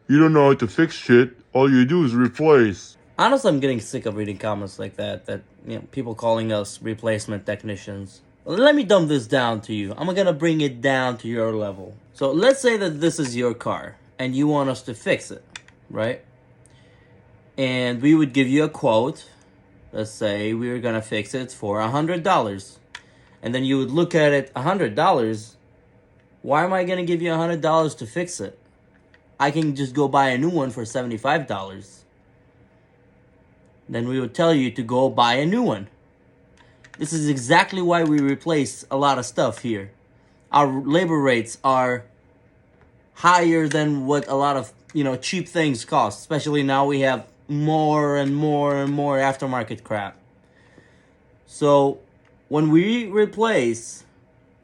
You don't know how to fix shit. All you do is replace. Honestly, I'm getting sick of reading comments like that. People calling us replacement technicians. Let me dumb this down to you. I'm gonna bring it down to your level. So let's say that this is your car and you want us to fix it, right? And we would give you a quote. Let's say we were gonna fix it for $100, and then you would look at it, $100. Why am I gonna give you $100 to fix it? I can just go buy a new one for $75. Then we would tell you to go buy a new one. This is exactly why we replace a lot of stuff here. Our labor rates are higher than what a lot of cheap things cost. Especially now we have more and more and more aftermarket crap. So when we replace,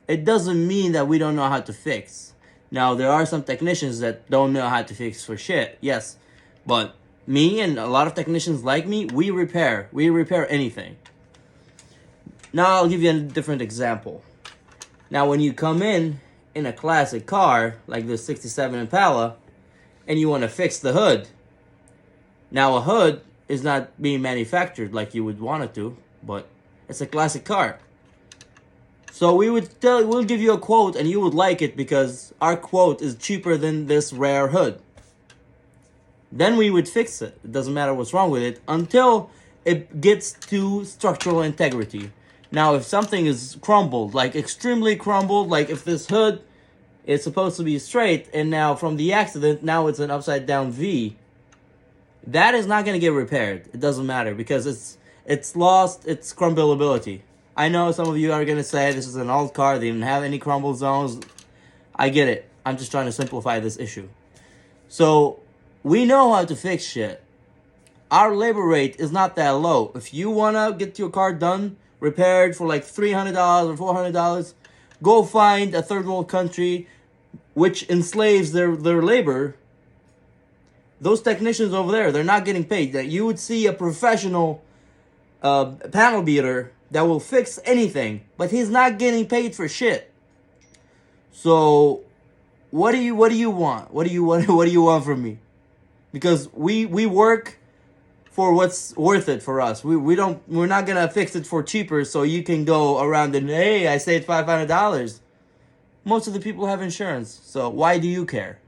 it doesn't mean that we don't know how to fix. Now there are some technicians that don't know how to fix for shit. Yes, but me and a lot of technicians like me, we repair anything. Now I'll give you a different example. Now when you come in a classic car like the 67 Impala and you want to fix the hood. Now a hood is not being manufactured like you would want it to, but it's a classic car. So we'll give you a quote and you would like it because our quote is cheaper than this rare hood. Then we would fix it. It doesn't matter what's wrong with it until it gets to structural integrity. Now, if something is crumbled, like extremely crumbled, like if this hood is supposed to be straight and now from the accident, now it's an upside down V, that is not going to get repaired. It doesn't matter because it's lost its crumbleability. I know some of you are going to say this is an old car, they didn't have any crumble zones. I get it. I'm just trying to simplify this issue. So, we know how to fix shit. Our labor rate is not that low. If you want to get your car done, repaired for like $300 or $400, go find a third world country which enslaves their labor. Those technicians over there, they're not getting paid. That you would see a professional panel beater that will fix anything, but he's not getting paid for shit. So, what do you want? What do you want from me? Because we work for what's worth it for us. We're not gonna fix it for cheaper so you can go around and hey, I saved $500. Most of the people have insurance, so why do you care?